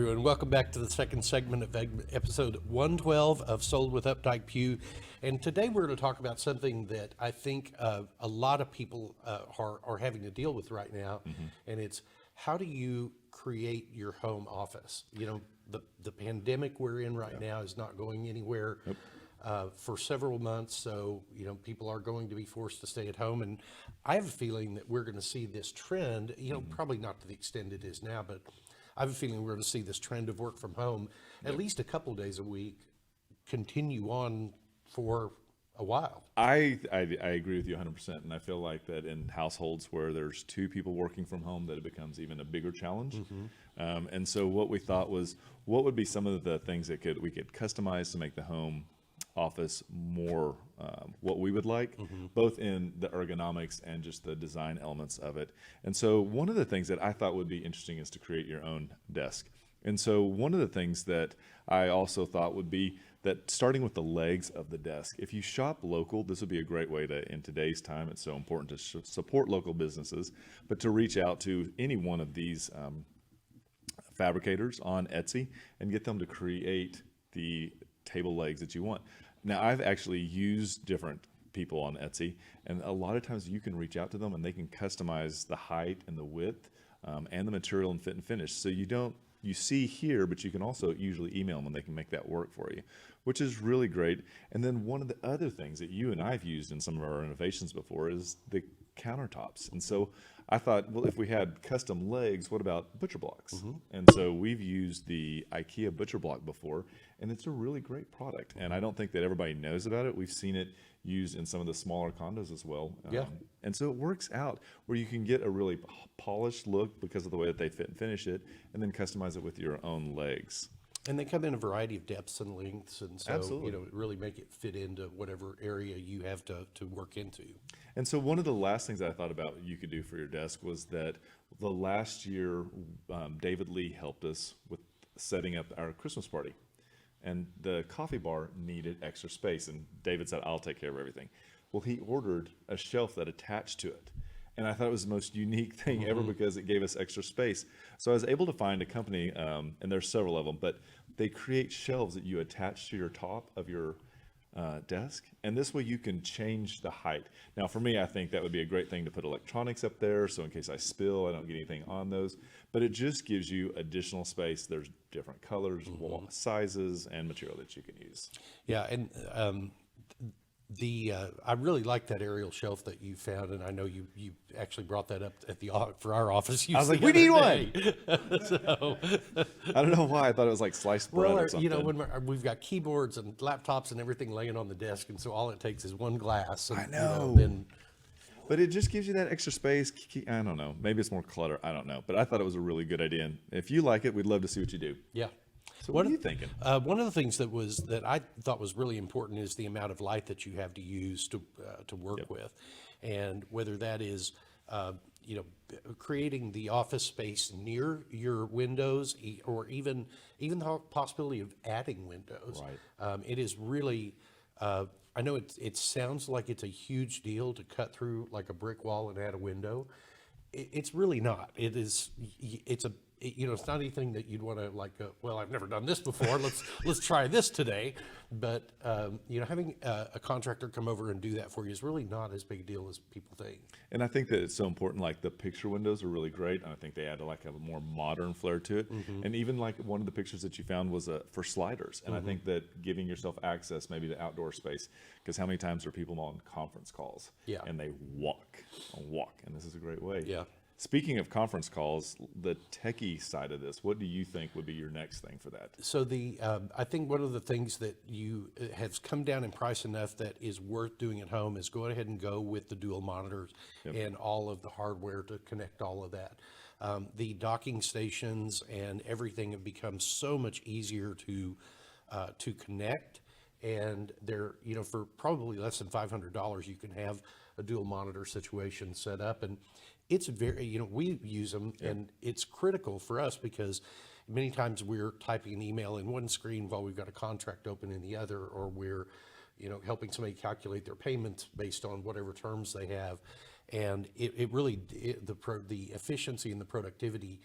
everyone. Welcome back to the second segment of episode 112 of Sold with Updike Pugh. And today we're going to talk about something that I think a lot of people are having to deal with right now. And it's, how do you create your home office? You know, the pandemic we're in right now is not going anywhere for several months. So, you know, people are going to be forced to stay at home. And I have a feeling that we're going to see this trend, you know, probably not to the extent it is now, but I have a feeling we're going to see this trend of work from home at least a couple days a week continue on for a while. I agree with you 100%. And I feel like that in households where there's two people working from home, that it becomes even a bigger challenge. And so what we thought was, what would be some of the things that we could customize to make the home office more what we would like, both in the ergonomics and just the design elements of it. And so one of the things that I thought would be interesting is to create your own desk. And so one of the things that I also thought would be that starting with the legs of the desk, if you shop local, this would be a great way to, in today's time, it's so important to support local businesses, but to reach out to any one of these fabricators on Etsy and get them to create the table legs that you want. Now, I've actually used different people on Etsy, and a lot of times you can reach out to them and they can customize the height and the width and the material and fit and finish. So you see here, but you can also usually email them and they can make that work for you, which is really great. And then one of the other things that you and I've used in some of our renovations before is the countertops. And so I thought, well, if we had custom legs, what about butcher blocks? And so we've used the IKEA butcher block before, and it's a really great product. And I don't think that everybody knows about it. We've seen it used in some of the smaller condos as well. And so it works out where you can get a really polished look because of the way that they fit and finish it, and then customize it with your own legs. And they come in a variety of depths and lengths, and so Absolutely. you know, really make it fit into whatever area you have to work into. And so one of the last things I thought about you could do for your desk was that the last year, David Lee helped us with setting up our Christmas party. And the coffee bar needed extra space, and David said, I'll take care of everything. Well, he ordered a shelf that attached to it. And I thought it was the most unique thing ever because it gave us extra space. So I was able to find a company, and there's several of them, but they create shelves that you attach to your top of your desk. And this way you can change the height. Now, for me, I think that would be a great thing to put electronics up there. So in case I spill, I don't get anything on those. But it just gives you additional space. There's different colors, sizes, and material that you can use. Yeah, and I really like that aerial shelf that you found, and I know you actually brought that up at for our office. I was like, we need one. So, I don't know why. I thought it was like sliced bread or something. You know, when we've got keyboards and laptops and everything laying on the desk, and so all it takes is one glass. And, I know. But it just gives you that extra space. I don't know. Maybe it's more clutter. I don't know. But I thought it was a really good idea. And if you like it, we'd love to see what you do. Yeah. So what are you thinking? One of the things that I thought was really important is the amount of light that you have to use to work with, and whether that is you know, creating the office space near your windows, or even the possibility of adding windows. Right. It is really. I know it sounds like it's a huge deal to cut through like a brick wall and add a window. It's really not. It's not anything that you'd want to like, well, I've never done this before. Let's try this today. But, you know, having a contractor come over and do that for you is really not as big a deal as people think. And I think that it's so important. Like the picture windows are really great. And I think they add like a more modern flair to it. And even like one of the pictures that you found was for sliders. And I think that giving yourself access maybe to outdoor space, because how many times are people on conference calls and they walk, and this is a great way. Yeah. Speaking of conference calls, the techie side of this, what do you think would be your next thing for that? So I think one of the things that has come down in price enough that is worth doing at home is go ahead and go with the dual monitors and all of the hardware to connect all of that. The docking stations and everything have become so much easier to connect, and they're, you know, for probably less than $500, you can have a dual monitor situation set up. And it's very, you know, we use them and it's critical for us because many times we're typing an email in one screen while we've got a contract open in the other, or we're, you know, helping somebody calculate their payments based on whatever terms they have. And the efficiency and the productivity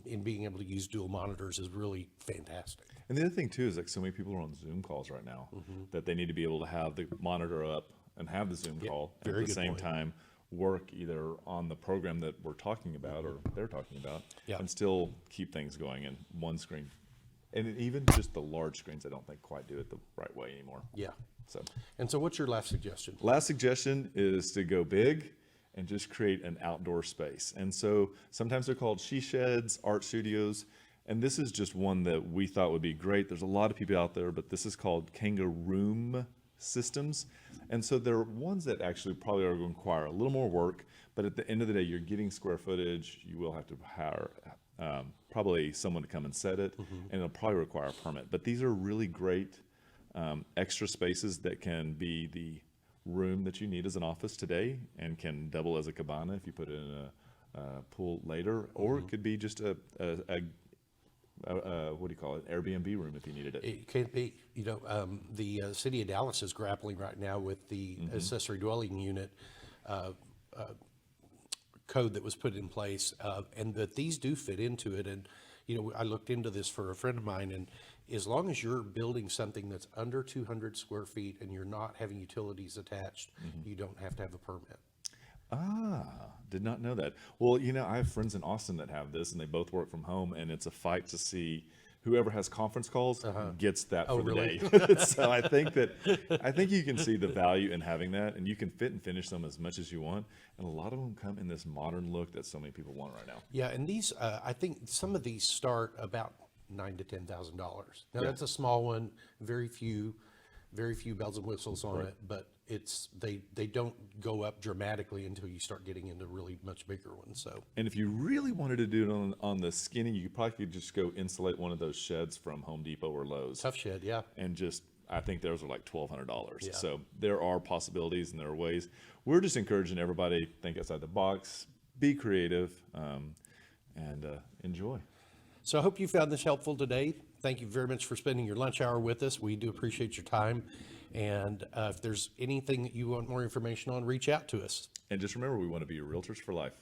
in being able to use dual monitors is really fantastic. And the other thing too is like so many people are on Zoom calls right now that they need to be able to have the monitor up and have the Zoom call and very at the good same point. time work either on the program that we're talking about or they're talking about Yeah. and still keep things going in one screen. And even just the large screens, I don't think quite do it the right way anymore. Yeah. So And so what's your last suggestion? last suggestion is to go big and just create an outdoor space. And so sometimes they're called she sheds, art studios. And this is just one that we thought would be great. There's a lot of people out there, but this is called Kangaroo systems. And so they're ones that actually probably are going to require a little more work, but at the end of the day, you're getting square footage. You will have to hire probably someone to come and set it, and it'll probably require a permit. But these are really great extra spaces that can be the room that you need as an office today and can double as a cabana if you put it in a pool later, or it could be just a what do you call it, Airbnb room if you needed it. It can't be, the city of Dallas is grappling right now with the accessory dwelling unit code that was put in place, and that these do fit into it. And, I looked into this for a friend of mine, and as long as you're building something that's under 200 square feet and you're not having utilities attached, you don't have to have a permit. Ah, did not know that. Well, I have friends in Austin that have this, and they both work from home, and it's a fight to see whoever has conference calls gets that for the really? day. So I think you can see the value in having that, and you can fit and finish them as much as you want. And a lot of them come in this modern look that so many people want right now. Yeah, and these, I think some of these start about $9,000 to $10,000. Now that's a small one, very few bells and whistles on it, but they don't go up dramatically until you start getting into really much bigger ones. So, And if you really wanted to do it on the skinny, you probably could just go insulate one of those sheds from Home Depot or Lowe's. tough shed, yeah. And I think those are like $1,200. Yeah. So there are possibilities and there are ways. We're just encouraging everybody, think outside the box, be creative, and enjoy. So I hope you found this helpful today. Thank you very much for spending your lunch hour with us. We do appreciate your time. And if there's anything that you want more information on, reach out to us. And just remember, we want to be your realtors for life.